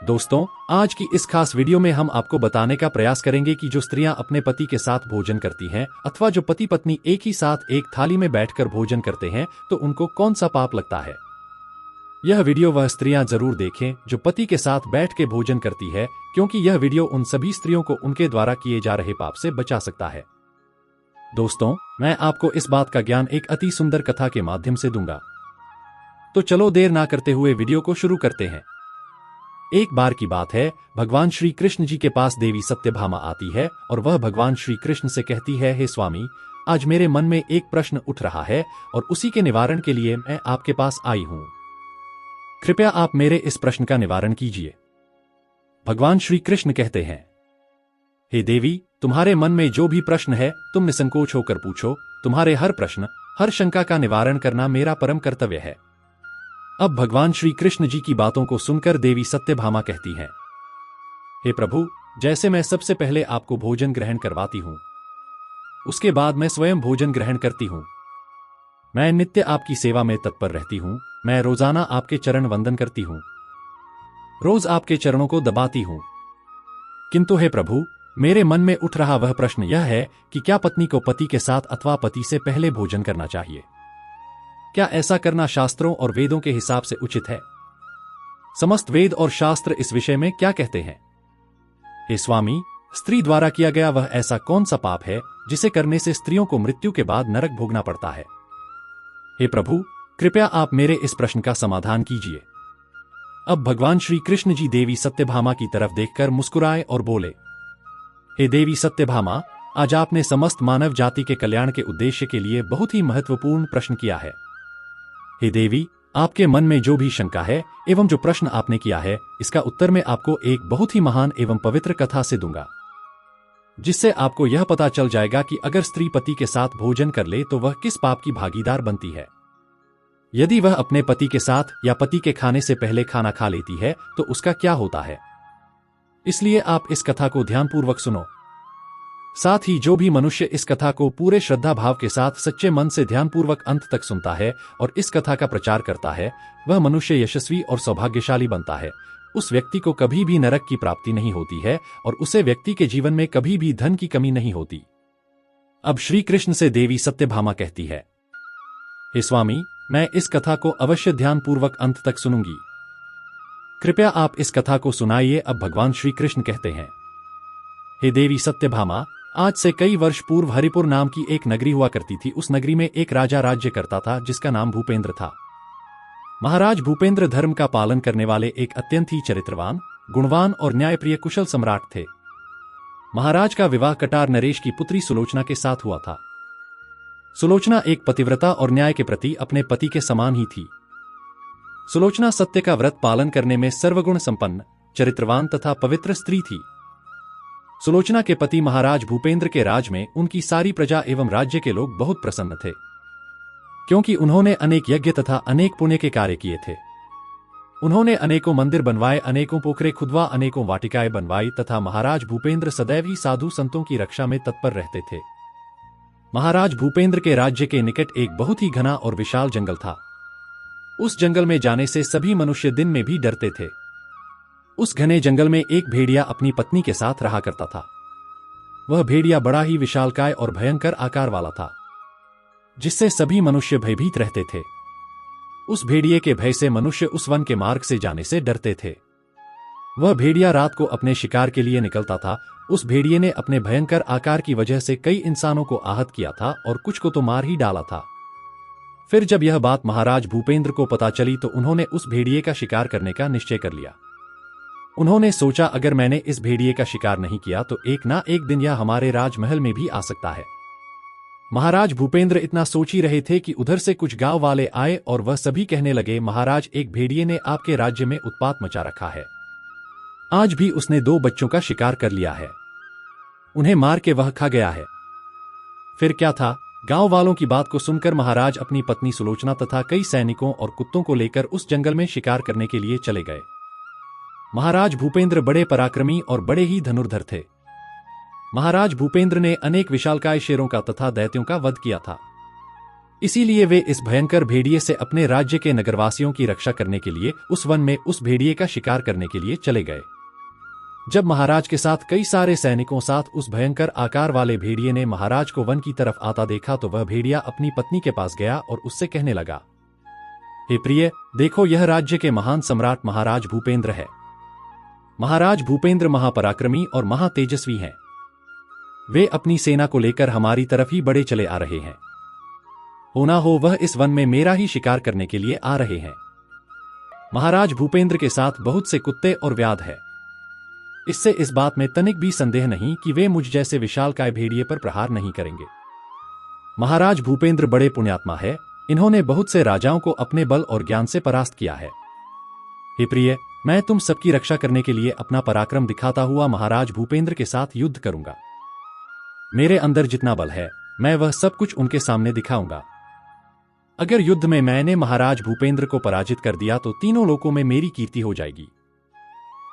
दोस्तों, आज की इस खास वीडियो में हम आपको बताने का प्रयास करेंगे कि जो स्त्रियां अपने पति के साथ भोजन करती हैं अथवा जो पति पत्नी एक ही साथ एक थाली में बैठकर भोजन करते हैं तो उनको कौन सा पाप लगता है। यह वीडियो वह स्त्रियां जरूर देखें जो पति के साथ बैठ के भोजन करती है, क्योंकि यह वीडियो उन सभी स्त्रियों को उनके द्वारा किए जा रहे पाप से बचा सकता है। दोस्तों, मैं आपको इस बात का ज्ञान एक अति सुंदर कथा के माध्यम से दूंगा। तो चलो देर ना करते हुए वीडियो को शुरू करते हैं। एक बार की बात है, भगवान श्री कृष्ण जी के पास देवी सत्यभामा आती है और वह भगवान श्री कृष्ण से कहती है, हे स्वामी, आज मेरे मन में एक प्रश्न उठ रहा है और उसी के निवारण के लिए मैं आपके पास आई हूं। कृपया आप मेरे इस प्रश्न का निवारण कीजिए। भगवान श्री कृष्ण कहते हैं, हे देवी, तुम्हारे मन में जो भी प्रश्न है तुम निसंकोच होकर पूछो। तुम्हारे हर प्रश्न, हर शंका का निवारण करना मेरा परम कर्तव्य है। अब भगवान श्री कृष्ण जी की बातों को सुनकर देवी सत्यभामा कहती हैं, हे प्रभु, जैसे मैं सबसे पहले आपको भोजन ग्रहण करवाती हूं, उसके बाद मैं स्वयं भोजन ग्रहण करती हूं। मैं नित्य आपकी सेवा में तत्पर रहती हूं। मैं रोजाना आपके चरण वंदन करती हूं, रोज आपके चरणों को दबाती हूं। किंतु हे प्रभु, मेरे मन में उठ रहा वह प्रश्न यह है कि क्या पत्नी को पति के साथ अथवा पति से पहले भोजन करना चाहिए? क्या ऐसा करना शास्त्रों और वेदों के हिसाब से उचित है? समस्त वेद और शास्त्र इस विषय में क्या कहते हैं? हे स्वामी, स्त्री द्वारा किया गया वह ऐसा कौन सा पाप है जिसे करने से स्त्रियों को मृत्यु के बाद नरक भोगना पड़ता है? हे प्रभु, कृपया आप मेरे इस प्रश्न का समाधान कीजिए। अब भगवान श्री कृष्ण जी देवी सत्यभामा की तरफ देखकर मुस्कुराए और बोले, हे देवी सत्यभामा, आज आपने समस्त मानव जाति के कल्याण के उद्देश्य के लिए बहुत ही महत्वपूर्ण प्रश्न किया है। हे देवी, आपके मन में जो भी शंका है एवं जो प्रश्न आपने किया है, इसका उत्तर मैं आपको एक बहुत ही महान एवं पवित्र कथा से दूंगा, जिससे आपको यह पता चल जाएगा कि अगर स्त्री पति के साथ भोजन कर ले तो वह किस पाप की भागीदार बनती है। यदि वह अपने पति के साथ या पति के खाने से पहले खाना खा लेती है तो उसका क्या होता है। इसलिए आप इस कथा को ध्यानपूर्वक सुनो। साथ ही जो भी मनुष्य इस कथा को पूरे श्रद्धा भाव के साथ सच्चे मन से ध्यानपूर्वक अंत तक सुनता है और इस कथा का प्रचार करता है, वह मनुष्य यशस्वी और सौभाग्यशाली बनता है। उस व्यक्ति को कभी भी नरक की प्राप्ति नहीं होती है और उसे व्यक्ति के जीवन में कभी भी धन की कमी नहीं होती। अब श्री कृष्ण से देवी सत्यभामा कहती है, हे स्वामी, मैं इस कथा को अवश्य ध्यानपूर्वक अंत तक सुनूंगी। कृपया आप इस कथा को सुनाइए। अब भगवान श्री कृष्ण कहते हैं, हे देवी सत्यभामा, आज से कई वर्ष पूर्व हरिपुर नाम की एक नगरी हुआ करती थी। उस नगरी में एक राजा राज्य करता था जिसका नाम भूपेंद्र था। महाराज भूपेंद्र धर्म का पालन करने वाले एक अत्यंत ही चरित्रवान, गुणवान और न्यायप्रिय कुशल सम्राट थे। महाराज का विवाह कटार नरेश की पुत्री सुलोचना के साथ हुआ था। सुलोचना एक पतिव्रता और न्याय के प्रति अपने पति के समान ही थी। सुलोचना सत्य का व्रत पालन करने में सर्वगुण संपन्न, चरित्रवान तथा पवित्र स्त्री थी। सुलोचना के पति महाराज भूपेंद्र के राज में उनकी सारी प्रजा एवं राज्य के लोग बहुत प्रसन्न थे, क्योंकि उन्होंने अनेक यज्ञ तथा अनेक पुण्य के कार्य किए थे। उन्होंने अनेकों मंदिर बनवाए, अनेकों पोखरे खुदवा, अनेकों वाटिकाएं बनवाई तथा महाराज भूपेंद्र सदैव ही साधु संतों की रक्षा में तत्पर रहते थे। महाराज भूपेंद्र के राज्य के निकट एक बहुत ही घना और विशाल जंगल था। उस जंगल में जाने से सभी मनुष्य दिन में भी डरते थे। उस घने जंगल में एक भेड़िया अपनी पत्नी के साथ रहा करता था। वह भेड़िया बड़ा ही विशालकाय और भयंकर आकार वाला था, जिससे सभी मनुष्य भयभीत रहते थे। उस भेड़िए के भय से मनुष्य उस वन के मार्ग से जाने से डरते थे। वह भेड़िया रात को अपने शिकार के लिए निकलता था। उस भेड़िए ने अपने भयंकर आकार की वजह से कई इंसानों को आहत किया था और कुछ को तो मार ही डाला था। फिर जब यह बात महाराज भूपेंद्र को पता चली तो उन्होंने उस भेड़िए का शिकार करने का निश्चय कर लिया। उन्होंने सोचा, अगर मैंने इस भेड़िए का शिकार नहीं किया तो एक ना एक दिन यह हमारे राजमहल में भी आ सकता है। महाराज भूपेंद्र इतना सोच ही रहे थे कि उधर से कुछ गांव वाले आए और वह सभी कहने लगे, महाराज, एक भेड़िए ने आपके राज्य में उत्पात मचा रखा है। आज भी उसने 2 बच्चों का शिकार कर लिया है। उन्हें मार के वह खा गया है। फिर क्या था, गांव वालों की बात को सुनकर महाराज अपनी पत्नी सुलोचना तथा कई सैनिकों और कुत्तों को लेकर उस जंगल में शिकार करने के लिए चले गए। महाराज भूपेंद्र बड़े पराक्रमी और बड़े ही धनुर्धर थे। महाराज भूपेंद्र ने अनेक विशालकाय शेरों का तथा दैत्यों का वध किया था। इसीलिए वे इस भयंकर भेड़िए से अपने राज्य के नगरवासियों की रक्षा करने के लिए उस वन में उस भेड़िए का शिकार करने के लिए चले गए। जब महाराज के साथ कई सारे सैनिकों साथ उस भयंकर आकार वाले भेड़िए ने महाराज को वन की तरफ आता देखा तो वह भेड़िया अपनी पत्नी के पास गया और उससे कहने लगा, हे प्रिय, देखो यह राज्य के महान सम्राट महाराज भूपेंद्र है। महाराज भूपेंद्र महापराक्रमी और महातेजस्वी हैं। वे अपनी सेना को लेकर हमारी तरफ ही बढ़े चले आ रहे हैं। होना हो वह इस वन में मेरा ही शिकार करने के लिए आ रहे हैं। महाराज भूपेंद्र के साथ बहुत से कुत्ते और व्याध है। इससे इस बात में तनिक भी संदेह नहीं कि वे मुझ जैसे विशालकाय भेड़िए पर प्रहार नहीं करेंगे। महाराज भूपेंद्र बड़े पुण्यात्मा है। इन्होंने बहुत से राजाओं को अपने बल और ज्ञान से परास्त किया है। हे प्रिय, मैं तुम सबकी रक्षा करने के लिए अपना पराक्रम दिखाता हुआ महाराज भूपेंद्र के साथ युद्ध करूंगा। मेरे अंदर जितना बल है मैं वह सब कुछ उनके सामने दिखाऊंगा। अगर युद्ध में मैंने महाराज भूपेंद्र को पराजित कर दिया तो तीनों लोकों में मेरी कीर्ति हो जाएगी।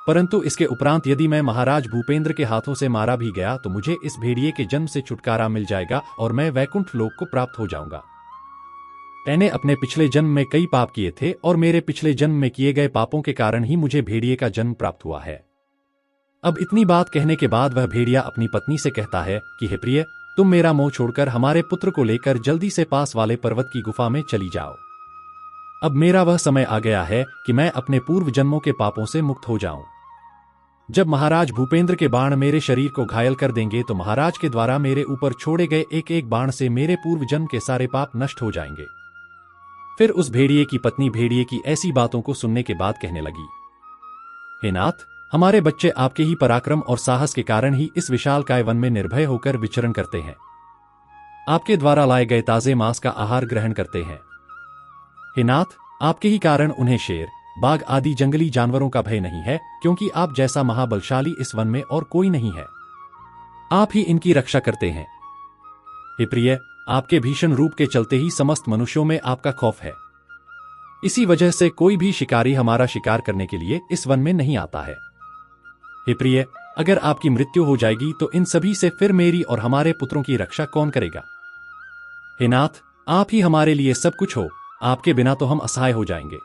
परंतु इसके उपरांत यदि मैं महाराज भूपेंद्र के हाथों से मारा भी गया तो मुझे इस भेड़िए के जन्म से छुटकारा मिल जाएगा और मैं वैकुंठ लोक को प्राप्त हो जाऊंगा। मैंने अपने पिछले जन्म में कई पाप किए थे और मेरे पिछले जन्म में किए गए पापों के कारण ही मुझे भेड़िए का जन्म प्राप्त हुआ है। अब इतनी बात कहने के बाद वह भेड़िया अपनी पत्नी से कहता है कि हे प्रिय, तुम मेरा मोह छोड़कर हमारे पुत्र को लेकर जल्दी से पास वाले पर्वत की गुफा में चली जाओ। अब मेरा वह समय आ गया है कि मैं अपने पूर्व जन्मों के पापों से मुक्त हो जाऊं। जब महाराज भूपेंद्र के बाण मेरे शरीर को घायल कर देंगे तो महाराज के द्वारा मेरे ऊपर छोड़े गए एक एक बाण से मेरे पूर्व जन्म के सारे पाप नष्ट हो जाएंगे। फिर उस भेड़िए की पत्नी भेड़िए की ऐसी बातों को सुनने के बाद कहने लगी, हे नाथ, हमारे बच्चे आपके ही पराक्रम और साहस के कारण ही इस विशालकाय वन में निर्भय होकर विचरण करते हैं। आपके द्वारा लाए गए ताजे मांस का आहार ग्रहण करते हैं। हे नाथ, आपके ही कारण उन्हें शेर, बाघ आदि जंगली जानवरों का भय नहीं है, क्योंकि आप जैसा महाबलशाली इस वन में और कोई नहीं है। आप ही इनकी रक्षा करते हैं। हे प्रिय, आपके भीषण रूप के चलते ही समस्त मनुष्यों में आपका खौफ है। इसी वजह से कोई भी शिकारी हमारा शिकार करने के लिए इस वन में नहीं आता है। हे प्रिय, अगर आपकी मृत्यु हो जाएगी तो इन सभी से फिर मेरी और हमारे पुत्रों की रक्षा कौन करेगा? हे नाथ, आप ही हमारे लिए सब कुछ हो। आपके बिना तो हम असहाय हो जाएंगे।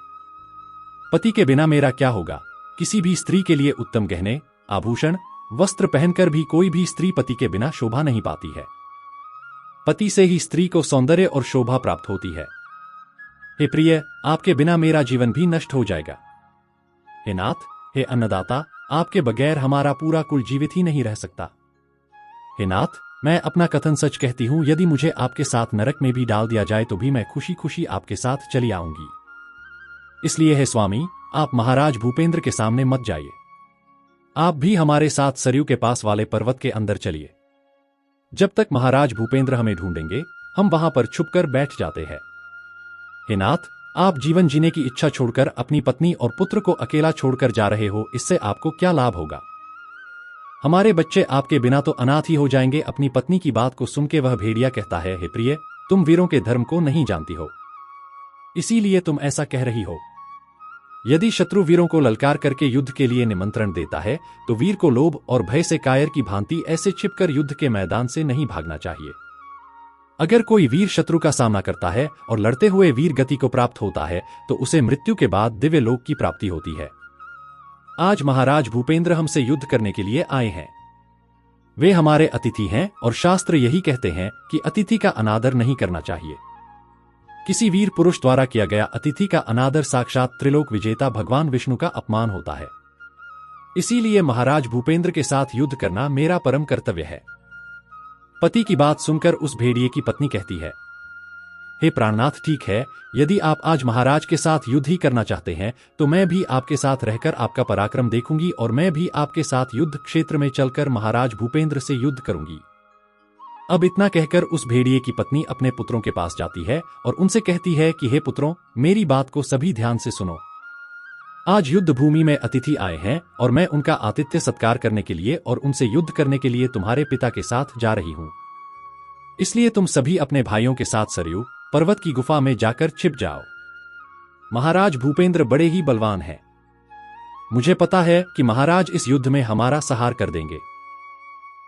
पति के बिना मेरा क्या होगा? किसी भी स्त्री के लिए उत्तम गहने, आभूषण, वस्त्र पहनकर भी कोई भी स्त्री पति के बिना शोभा नहीं पाती है। पति से ही स्त्री को सौंदर्य और शोभा प्राप्त होती है। हे प्रिय, आपके बिना मेरा जीवन भी नष्ट हो जाएगा। हे नाथ, हे अन्नदाता, आपके बगैर हमारा पूरा कुल जीवित ही नहीं रह सकता। हे नाथ, मैं अपना कथन सच कहती हूं, यदि मुझे आपके साथ नरक में भी डाल दिया जाए तो भी मैं खुशी खुशी आपके साथ चली आऊंगी। इसलिए हे स्वामी, आप महाराज भूपेंद्र के सामने मत जाइए। आप भी हमारे साथ सरयू के पास वाले पर्वत के अंदर चलिए। जब तक महाराज भूपेंद्र हमें ढूंढेंगे हम वहां पर छुपकर बैठ जाते हैं। हे नाथ, आप जीवन जीने की इच्छा छोड़कर अपनी पत्नी और पुत्र को अकेला छोड़कर जा रहे हो, इससे आपको क्या लाभ होगा? हमारे बच्चे आपके बिना तो अनाथ ही हो जाएंगे। अपनी पत्नी की बात को सुनकर वह भेड़िया कहता है, हे प्रिय, तुम वीरों के धर्म को नहीं जानती हो, इसीलिए तुम ऐसा कह रही हो। यदि शत्रु वीरों को ललकार करके युद्ध के लिए निमंत्रण देता है तो वीर को लोभ और भय से कायर की भांति ऐसे छिपकर युद्ध के मैदान से नहीं भागना चाहिए। अगर कोई वीर शत्रु का सामना करता है और लड़ते हुए वीर गति को प्राप्त होता है तो उसे मृत्यु के बाद दिव्य लोक की प्राप्ति होती है। आज महाराज भूपेंद्र हमसे युद्ध करने के लिए आए हैं। वे हमारे अतिथि हैं और शास्त्र यही कहते हैं कि अतिथि का अनादर नहीं करना चाहिए। किसी वीर पुरुष द्वारा किया गया अतिथि का अनादर साक्षात त्रिलोक विजेता भगवान विष्णु का अपमान होता है। इसीलिए महाराज भूपेंद्र के साथ युद्ध करना मेरा परम कर्तव्य है। पति की बात सुनकर उस भेड़िए की पत्नी कहती है, हे प्राणनाथ, ठीक है, यदि आप आज महाराज के साथ युद्ध ही करना चाहते हैं तो मैं भी आपके साथ रहकर आपका पराक्रम देखूंगी और मैं भी आपके साथ युद्ध क्षेत्र में चलकर महाराज भूपेंद्र से युद्ध करूंगी। अब इतना कहकर उस भेड़िए की पत्नी अपने पुत्रों के पास जाती है और उनसे कहती है कि हे पुत्रों, मेरी बात को सभी ध्यान से सुनो। आज युद्ध भूमि में अतिथि आए हैं और मैं उनका आतिथ्य सत्कार करने के लिए और उनसे युद्ध करने के लिए तुम्हारे पिता के साथ जा रही हूं। इसलिए तुम सभी अपने भाइयों के साथ सरयू पर्वत की गुफा में जाकर छिप जाओ। महाराज भूपेंद्र बड़े ही बलवान हैं। मुझे पता है कि महाराज इस युद्ध में हमारा सहार कर देंगे।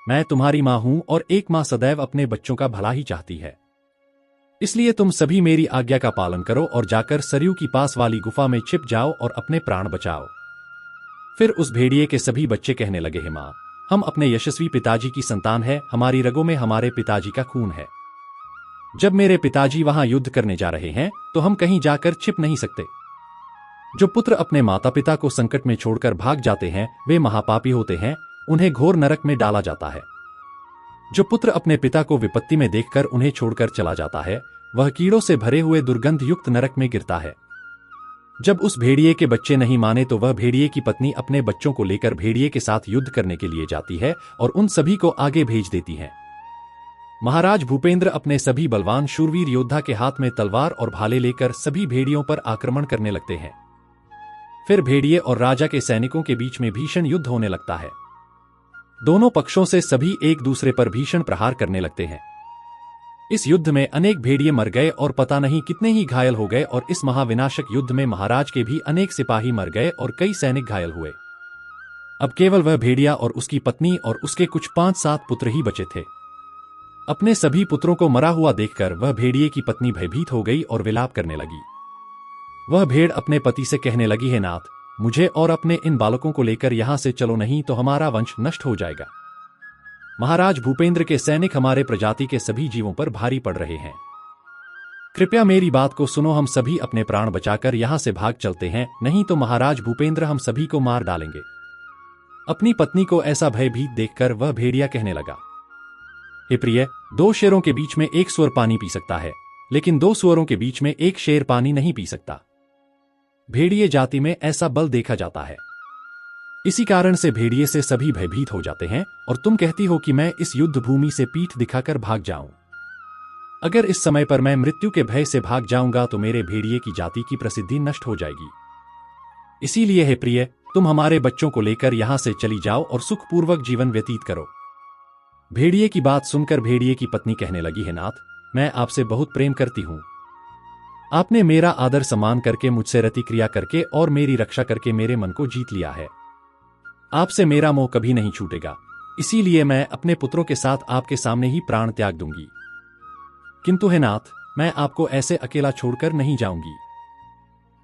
मैं तुम्हारी मां हूं और एक मां सदैव अपने बच्चों का भला ही चाहती है। इसलिए तुम सभी मेरी आज्ञा का पालन करो और जाकर सरयू की पास वाली गुफा में छिप जाओ और अपने प्राण बचाओ। फिर उस भेड़िए के सभी बच्चे कहने लगे, हे मां, हम अपने यशस्वी पिताजी की संतान है, हमारी रगों में हमारे पिताजी का खून है। जब मेरे पिताजी वहां युद्ध करने जा रहे हैं तो हम कहीं जाकर छिप नहीं सकते। जो पुत्र अपने माता पिता को संकट में छोड़कर भाग जाते हैं वे महापापी होते हैं, उन्हें घोर नरक में डाला जाता है। जो पुत्र अपने पिता को विपत्ति में देखकर उन्हें छोड़कर चला जाता है वह कीड़ों से भरे हुए दुर्गंध युक्त नरक में गिरता है। जब उस भेड़िए के बच्चे नहीं माने तो वह भेड़िए की पत्नी अपने बच्चों को लेकर भेड़िए के साथ युद्ध करने के लिए जाती है और उन सभी को आगे भेज देती है। महाराज भूपेंद्र अपने सभी बलवान शूरवीर योद्धा के हाथ में तलवार और भाले लेकर सभी भेड़ियों पर आक्रमण करने लगते हैं। फिर भेड़िए और राजा के सैनिकों के बीच में भीषण युद्ध होने लगता है। दोनों पक्षों से सभी एक दूसरे पर भीषण प्रहार करने लगते हैं। इस युद्ध में अनेक भेड़िए मर गए और पता नहीं कितने ही घायल हो गए और इस महाविनाशक युद्ध में महाराज के भी अनेक सिपाही मर गए और कई सैनिक घायल हुए। अब केवल वह भेड़िया और उसकी पत्नी और उसके कुछ 5-7 पुत्र ही बचे थे। अपने सभी पुत्रों को मरा हुआ देखकर वह भेड़िए की पत्नी भयभीत हो गई और विलाप करने लगी। वह भेड़ अपने पति से कहने लगी, हे नाथ, मुझे और अपने इन बालकों को लेकर यहां से चलो, नहीं तो हमारा वंश नष्ट हो जाएगा। महाराज भूपेंद्र के सैनिक हमारे प्रजाति के सभी जीवों पर भारी पड़ रहे हैं। कृपया मेरी बात को सुनो, हम सभी अपने प्राण बचाकर यहां से भाग चलते हैं, नहीं तो महाराज भूपेंद्र हम सभी को मार डालेंगे। अपनी पत्नी को ऐसा भयभीत देखकर वह भेड़िया कहने लगा, हे प्रिय, 2 शेरों के बीच में एक सुअर पानी पी सकता है, लेकिन 2 सुअरों के बीच में एक शेर पानी नहीं पी सकता। भेड़िए जाति में ऐसा बल देखा जाता है। इसी कारण से भेड़िए से सभी भयभीत हो जाते हैं और तुम कहती हो कि मैं इस युद्ध भूमि से पीठ दिखाकर भाग जाऊं। अगर इस समय पर मैं मृत्यु के भय से भाग जाऊंगा तो मेरे भेड़िए की जाति की प्रसिद्धि नष्ट हो जाएगी। इसीलिए हे प्रिय, तुम हमारे बच्चों को लेकर यहां से चली जाओ और सुखपूर्वक जीवन व्यतीत करो। भेड़िए की बात सुनकर भेड़िए की पत्नी कहने लगी, हे नाथ, मैं आपसे बहुत प्रेम करती हूं। आपने मेरा आदर सम्मान करके, मुझसे रति क्रिया करके और मेरी रक्षा करके मेरे मन को जीत लिया है। आपसे मेरा मोह कभी नहीं छूटेगा, इसीलिए मैं अपने पुत्रों के साथ आपके सामने ही प्राण त्याग दूंगी। किंतु हे नाथ, मैं आपको ऐसे अकेला छोड़कर नहीं जाऊंगी।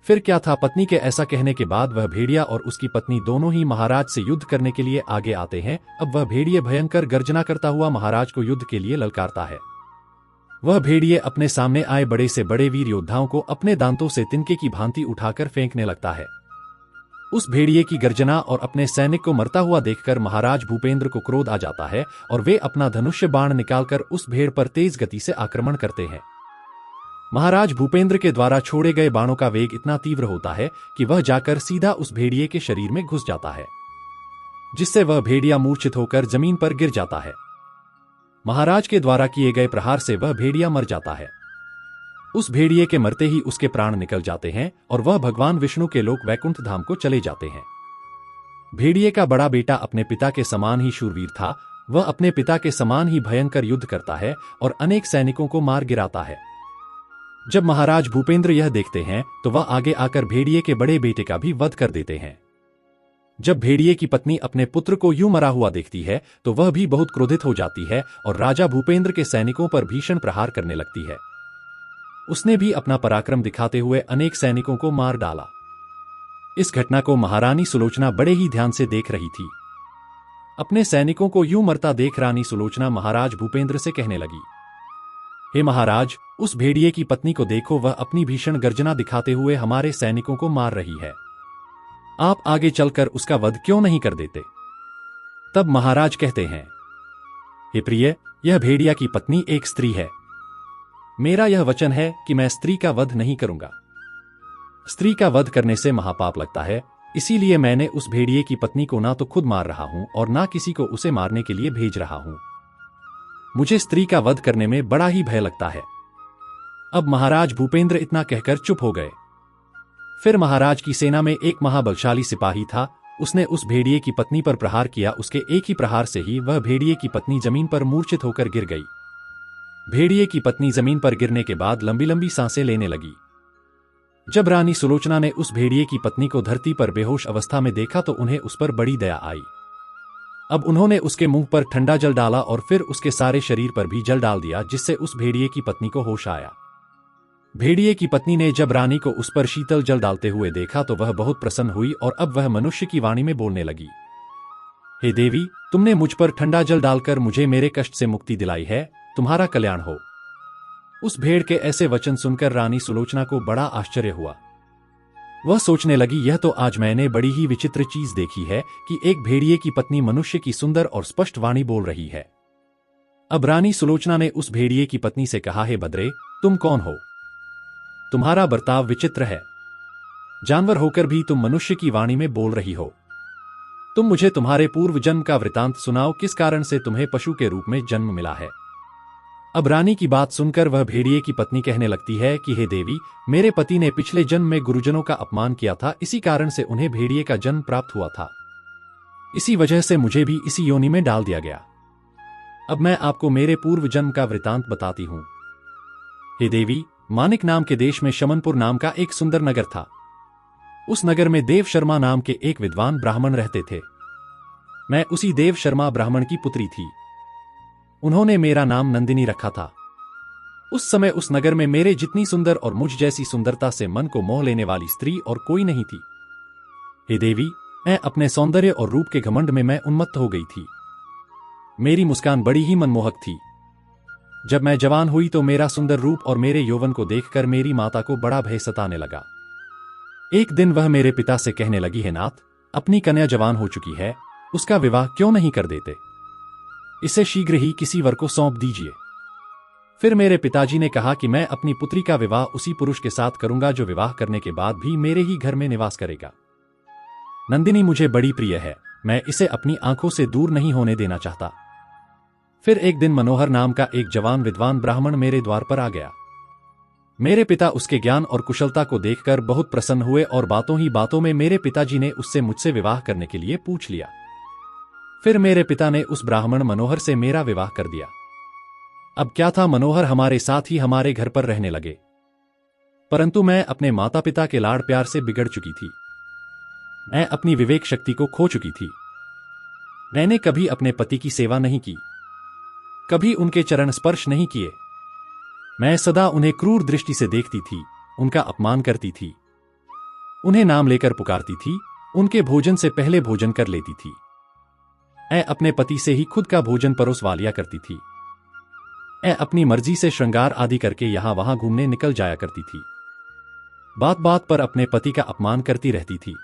फिर क्या था, पत्नी के ऐसा कहने के बाद वह भेड़िया और उसकी पत्नी दोनों ही महाराज से युद्ध करने के लिए आगे आते हैं। अब वह भेड़िए भयंकर गर्जना करता हुआ महाराज को युद्ध के लिए ललकारता है। वह भेड़िए अपने सामने आए बड़े से बड़े वीर योद्धाओं को अपने दांतों से तिनके की भांति उठाकर फेंकने लगता है। उस भेड़िए की गर्जना और अपने सैनिक को मरता हुआ देखकर महाराज भूपेंद्र को क्रोध आ जाता है और वे अपना धनुष्य बाण निकालकर उस भेड़ पर तेज गति से आक्रमण करते हैं। महाराज भूपेंद्र के द्वारा छोड़े गए बाणों का वेग इतना तीव्र होता है कि वह जाकर सीधा उस भेड़िए के शरीर में घुस जाता है, जिससे वह भेड़िया मूर्छित होकर जमीन पर गिर जाता है। महाराज के द्वारा किए गए प्रहार से वह भेड़िया मर जाता है। उस भेड़िए के मरते ही उसके प्राण निकल जाते हैं और वह भगवान विष्णु के लोक वैकुंठ धाम को चले जाते हैं। भेड़िए का बड़ा बेटा अपने पिता के समान ही शूरवीर था। वह अपने पिता के समान ही भयंकर युद्ध करता है और अनेक सैनिकों को मार गिराता है। जब महाराज भूपेंद्र यह देखते हैं तो वह आगे आकर भेड़िए के बड़े बेटे का भी वध कर देते हैं। जब भेड़िए की पत्नी अपने पुत्र को यूं मरा हुआ देखती है तो वह भी बहुत क्रोधित हो जाती है और राजा भूपेंद्र के सैनिकों पर भीषण प्रहार करने लगती है। उसने भी अपना पराक्रम दिखाते हुए अनेक सैनिकों को मार डाला। इस घटना को महारानी सुलोचना बड़े ही ध्यान से देख रही थी। अपने सैनिकों को यूं मरता देख रानी सुलोचना महाराज भूपेंद्र से कहने लगी, हे महाराज, उस भेड़िए की पत्नी को देखो, वह अपनी भीषण गर्जना दिखाते हुए हमारे सैनिकों को मार रही है। आप आगे चलकर उसका वध क्यों नहीं कर देते? तब महाराज कहते हैं, हे प्रिय, यह भेड़िया की पत्नी एक स्त्री है। मेरा यह वचन है कि मैं स्त्री का वध नहीं करूंगा। स्त्री का वध करने से महापाप लगता है, इसीलिए मैंने उस भेड़िए की पत्नी को ना तो खुद मार रहा हूं और ना किसी को उसे मारने के लिए भेज रहा हूं। मुझे स्त्री का वध करने में बड़ा ही भय लगता है। अब महाराज भूपेंद्र इतना कहकर चुप हो गए। फिर महाराज की सेना में एक महाबलशाली सिपाही था। उसने उस भेड़िए की पत्नी पर प्रहार किया। उसके एक ही प्रहार से ही वह भेड़िए की पत्नी जमीन पर मूर्छित होकर गिर गई। भेड़िए की पत्नी जमीन पर गिरने के बाद लंबी लंबी सांसें लेने लगी। जब रानी सुलोचना ने उस भेड़िए की पत्नी को धरती पर बेहोश अवस्था में देखा तो उन्हें उस पर बड़ी दया आई। अब उन्होंने उसके मुंह पर ठंडा जल डाला और फिर उसके सारे शरीर पर भी जल डाल दिया, जिससे उस भेड़िए की पत्नी को होश आया। भेड़िए की पत्नी ने जब रानी को उस पर शीतल जल डालते हुए देखा तो वह बहुत प्रसन्न हुई और अब वह मनुष्य की वाणी में बोलने लगी। हे देवी, तुमने मुझ पर ठंडा जल डालकर मुझे मेरे कष्ट से मुक्ति दिलाई है, तुम्हारा कल्याण हो। उस भेड़ के ऐसे वचन सुनकर रानी सुलोचना को बड़ा आश्चर्य हुआ। वह सोचने लगी, यह तो आज मैंने बड़ी ही विचित्र चीज देखी है कि एक भेड़िए की पत्नी मनुष्य की सुंदर और स्पष्ट वाणी बोल रही है। अब रानी सुलोचना ने उस भेड़िए की पत्नी से कहा, हे बद्रे, तुम कौन हो? तुम्हारा बर्ताव विचित्र है। जानवर होकर भी तुम मनुष्य की वाणी में बोल रही हो। तुम मुझे तुम्हारे पूर्व जन्म का वृतांत सुनाओ, किस कारण से तुम्हें पशु के रूप में जन्म मिला है। अब रानी की बात सुनकर वह भेड़िए की पत्नी कहने लगती है कि हे देवी, मेरे पति ने पिछले जन्म में गुरुजनों का अपमान किया था, इसी कारण से उन्हें भेड़िए का जन्म प्राप्त हुआ था। इसी वजह से मुझे भी इसी योनि में डाल दिया गया। अब मैं आपको मेरे पूर्व जन्म का वृतांत बताती हूं। हे देवी, मानिक नाम के देश में शमनपुर नाम का एक सुंदर नगर था। उस नगर में देव शर्मा नाम के एक विद्वान ब्राह्मण रहते थे। मैं उसी देव शर्मा ब्राह्मण की पुत्री थी। उन्होंने मेरा नाम नंदिनी रखा था। उस समय उस नगर में मेरे जितनी सुंदर और मुझ जैसी सुंदरता से मन को मोह लेने वाली स्त्री और कोई नहीं थी। हे देवी, मैं अपने सौंदर्य और रूप के घमंड में मैं उन्मत्त हो गई थी। मेरी मुस्कान बड़ी ही मनमोहक थी। जब मैं जवान हुई तो मेरा सुंदर रूप और मेरे यौवन को देखकर मेरी माता को बड़ा भय सताने लगा। एक दिन वह मेरे पिता से कहने लगी, हे नाथ, अपनी कन्या जवान हो चुकी है, उसका विवाह क्यों नहीं कर देते? इसे शीघ्र ही किसी वर को सौंप दीजिए। फिर मेरे पिताजी ने कहा कि मैं अपनी पुत्री का विवाह उसी पुरुष के साथ करूंगा जो विवाह करने के बाद भी मेरे ही घर में निवास करेगा। नंदिनी मुझे बड़ी प्रिय है, मैं इसे अपनी आंखों से दूर नहीं होने देना चाहता। फिर एक दिन मनोहर नाम का एक जवान विद्वान ब्राह्मण मेरे द्वार पर आ गया। मेरे पिता उसके ज्ञान और कुशलता को देखकर बहुत प्रसन्न हुए और बातों ही बातों में मेरे पिताजी ने उससे मुझसे विवाह करने के लिए पूछ लिया। फिर मेरे पिता ने उस ब्राह्मण मनोहर से मेरा विवाह कर दिया। अब क्या था, मनोहर हमारे साथ ही हमारे घर पर रहने लगे। परंतु मैं अपने माता पिता के लाड़ प्यार से बिगड़ चुकी थी। मैं अपनी विवेक शक्ति को खो चुकी थी। मैंने कभी अपने पति की सेवा नहीं की, कभी उनके चरण स्पर्श नहीं किए। मैं सदा उन्हें क्रूर दृष्टि से देखती थी, उनका अपमान करती थी, उन्हें नाम लेकर पुकारती थी, उनके भोजन से पहले भोजन कर लेती थी। मैं अपने पति से ही खुद का भोजन परोसवा लिया करती थी। मैं अपनी मर्जी से श्रृंगार आदि करके यहां वहां घूमने निकल जाया करती थी। बात बात पर अपने पति का अपमान करती रहती थी।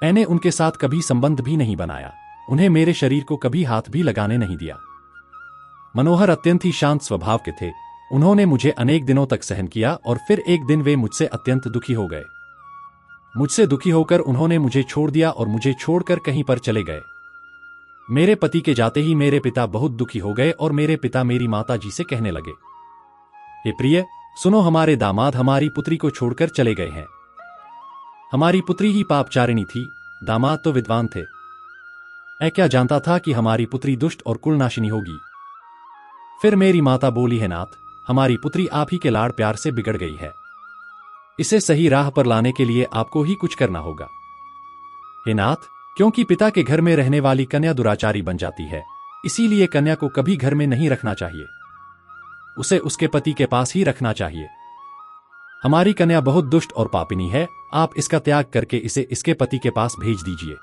मैंने उनके साथ कभी संबंध भी नहीं बनाया, उन्हें मेरे शरीर को कभी हाथ भी लगाने नहीं दिया। मनोहर अत्यंत ही शांत स्वभाव के थे। उन्होंने मुझे अनेक दिनों तक सहन किया और फिर एक दिन वे मुझसे अत्यंत दुखी हो गए। मुझसे दुखी होकर उन्होंने मुझे छोड़ दिया और मुझे छोड़कर कहीं पर चले गए। मेरे पति के जाते ही मेरे पिता बहुत दुखी हो गए और मेरे पिता मेरी माता जी से कहने लगे, हे प्रिय, सुनो, हमारे दामाद हमारी पुत्री को छोड़कर चले गए हैं। हमारी पुत्री ही पापचारिणी थी, दामाद तो विद्वान थे। मैं क्या जानता था कि हमारी पुत्री दुष्ट और कुलनाशिनी होगी। फिर मेरी माता बोली, है नाथ, हमारी पुत्री आप ही के लाड़ प्यार से बिगड़ गई है। इसे सही राह पर लाने के लिए आपको ही कुछ करना होगा। हे नाथ, क्योंकि पिता के घर में रहने वाली कन्या दुराचारी बन जाती है, इसीलिए कन्या को कभी घर में नहीं रखना चाहिए, उसे उसके पति के पास ही रखना चाहिए। हमारी कन्या बहुत दुष्ट और पापिनी है, आप इसका त्याग करके इसे इसके पति के पास भेज दीजिए।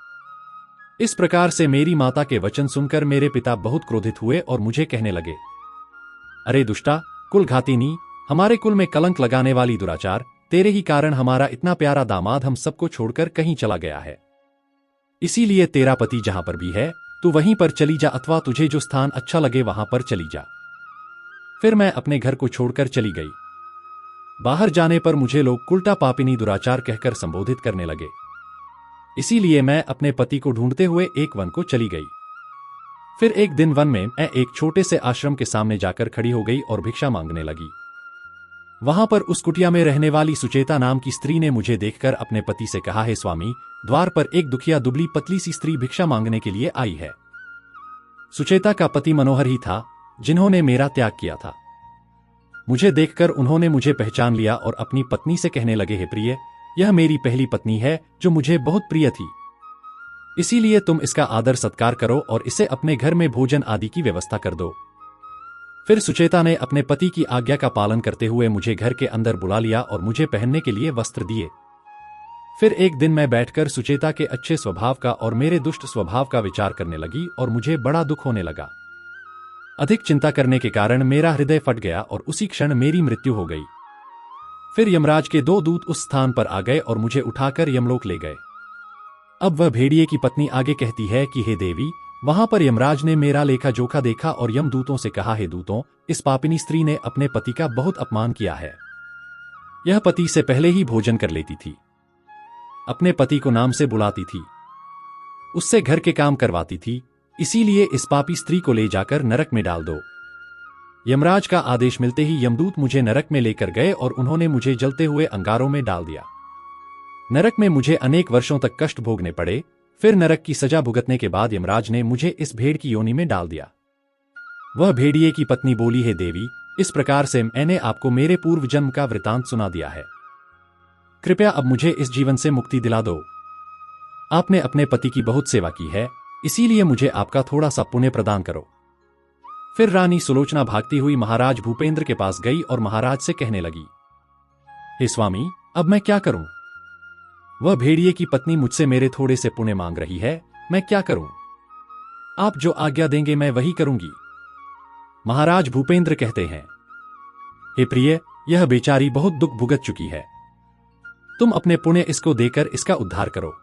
इस प्रकार से मेरी माता के वचन सुनकर मेरे पिता बहुत क्रोधित हुए और मुझे कहने लगे, अरे दुष्टा, कुलघातिनी, हमारे कुल में कलंक लगाने वाली दुराचार, तेरे ही कारण हमारा इतना प्यारा दामाद हम सबको छोड़कर कहीं चला गया है। इसीलिए तेरा पति जहां पर भी है, तू वहीं पर चली जा, अथवा तुझे जो स्थान अच्छा लगे वहां पर चली जा। फिर मैं अपने घर को छोड़कर चली गई। बाहर जाने पर मुझे लोग उल्टा पापिनी दुराचार कहकर संबोधित करने लगे। इसीलिए मैं अपने पति को ढूंढते हुए एक वन को चली गई। फिर एक दिन वन में मैं एक छोटे से आश्रम के सामने जाकर खड़ी हो गई और भिक्षा मांगने लगी। वहां पर उस कुटिया में रहने वाली सुचेता नाम की स्त्री ने मुझे देखकर अपने पति से कहा, हे स्वामी, द्वार पर एक दुखिया दुबली पतली सी स्त्री भिक्षा मांगने के लिए आई है। सुचेता का पति मनोहर ही था, जिन्होंने मेरा त्याग किया था। मुझे देखकर उन्होंने मुझे पहचान लिया और अपनी पत्नी से कहने लगे, हे प्रिय, यह मेरी पहली पत्नी है जो मुझे बहुत प्रिय थी। इसीलिए तुम इसका आदर सत्कार करो और इसे अपने घर में भोजन आदि की व्यवस्था कर दो। फिर सुचेता ने अपने पति की आज्ञा का पालन करते हुए मुझे घर के अंदर बुला लिया और मुझे पहनने के लिए वस्त्र दिए। फिर एक दिन मैं बैठकर सुचेता के अच्छे स्वभाव का और मेरे दुष्ट स्वभाव का विचार करने लगी और मुझे बड़ा दुख होने लगा। अधिक चिंता करने के कारण मेरा हृदय फट गया और उसी क्षण मेरी मृत्यु हो गई। फिर यमराज के 2 दूत उस स्थान पर आ गए और मुझे उठाकर यमलोक ले गए। अब वह भेड़िए की पत्नी आगे कहती है कि हे देवी, वहां पर यमराज ने मेरा लेखा जोखा देखा और यमदूतों से कहा, हे दूतों, इस पापिनी स्त्री ने अपने पति का बहुत अपमान किया है। यह पति से पहले ही भोजन कर लेती थी, अपने पति को नाम से बुलाती थी, उससे घर के काम करवाती थी, इसीलिए इस पापी स्त्री को ले जाकर नरक में डाल दो। यमराज का आदेश मिलते ही यमदूत मुझे नरक में लेकर गए और उन्होंने मुझे जलते हुए अंगारों में डाल दिया। नरक में मुझे अनेक वर्षों तक कष्ट भोगने पड़े। फिर नरक की सजा भुगतने के बाद यमराज ने मुझे इस भेड़ की योनि में डाल दिया। वह भेड़िए की पत्नी बोली, हे देवी, इस प्रकार से मैंने आपको मेरे पूर्व जन्म का वृतांत सुना दिया है। कृपया अब मुझे इस जीवन से मुक्ति दिला दो। आपने अपने पति की बहुत सेवा की है, इसीलिए मुझे आपका थोड़ा सा पुण्य प्रदान करो। फिर रानी सुलोचना भागती हुई महाराज भूपेंद्र के पास गई और महाराज से कहने लगी, हे स्वामी, अब मैं क्या करूं? वह भेड़िए की पत्नी मुझसे मेरे थोड़े से पुण्य मांग रही है, मैं क्या करूं? आप जो आज्ञा देंगे मैं वही करूंगी। महाराज भूपेंद्र कहते हैं, हे प्रिय, यह बेचारी बहुत दुख भुगत चुकी है, तुम अपने पुण्य इसको देकर इसका उद्धार करो।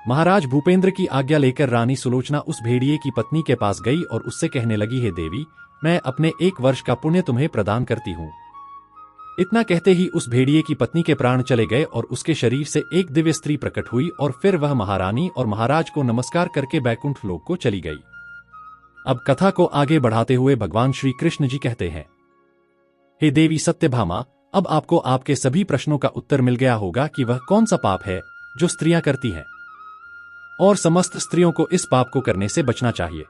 महाराज भूपेंद्र की आज्ञा लेकर रानी सुलोचना उस भेड़िए की पत्नी के पास गई और उससे कहने लगी, हे देवी, मैं अपने 1 वर्ष का पुण्य तुम्हें प्रदान करती हूं। इतना कहते ही उस भेड़िए की पत्नी के प्राण चले गए और उसके शरीर से एक दिव्य स्त्री प्रकट हुई और फिर वह महारानी और महाराज को नमस्कार करके बैकुंठ लोक को चली गई। अब कथा को आगे बढ़ाते हुए भगवान श्री कृष्ण जी कहते हैं, हे देवी सत्यभामा, अब आपको आपके सभी प्रश्नों का उत्तर मिल गया होगा कि वह कौन सा पाप है जो स्त्रियां करती हैं, और समस्त स्त्रियों को इस पाप को करने से बचना चाहिए,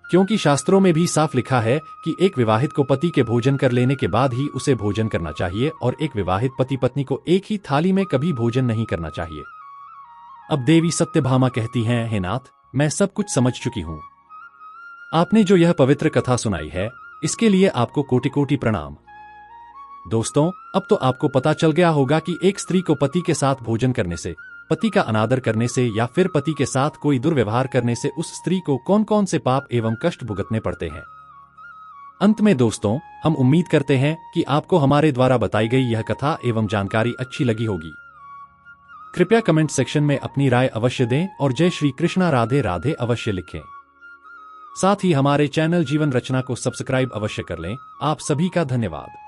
क्योंकि शास्त्रों में भी साफ लिखा है कि एक विवाहित को पति के भोजन कर लेने के बाद ही उसे भोजन करना चाहिए और एक विवाहित पति पत्नी को एक ही थाली में कभी भोजन नहीं करना चाहिए। अब देवी सत्यभामा कहती हैं, हे नाथ, मैं सब कुछ समझ चुकी हूं। आपने जो यह पवित्र कथा सुनाई है, इसके लिए आपको कोटि कोटि प्रणाम। दोस्तों, अब तो आपको पता चल गया होगा कि एक स्त्री को पति के साथ भोजन करने से, पति का अनादर करने से या फिर पति के साथ कोई दुर्व्यवहार करने से उस स्त्री को कौन कौन से पाप एवं कष्ट भुगतने पड़ते हैं। अंत में दोस्तों, हम उम्मीद करते हैं कि आपको हमारे द्वारा बताई गई यह कथा एवं जानकारी अच्छी लगी होगी। कृपया कमेंट सेक्शन में अपनी राय अवश्य दें और जय श्री कृष्णा राधे राधे अवश्य लिखें। साथ ही हमारे चैनल जीवन रचना को सब्सक्राइब अवश्य कर लें। आप सभी का धन्यवाद।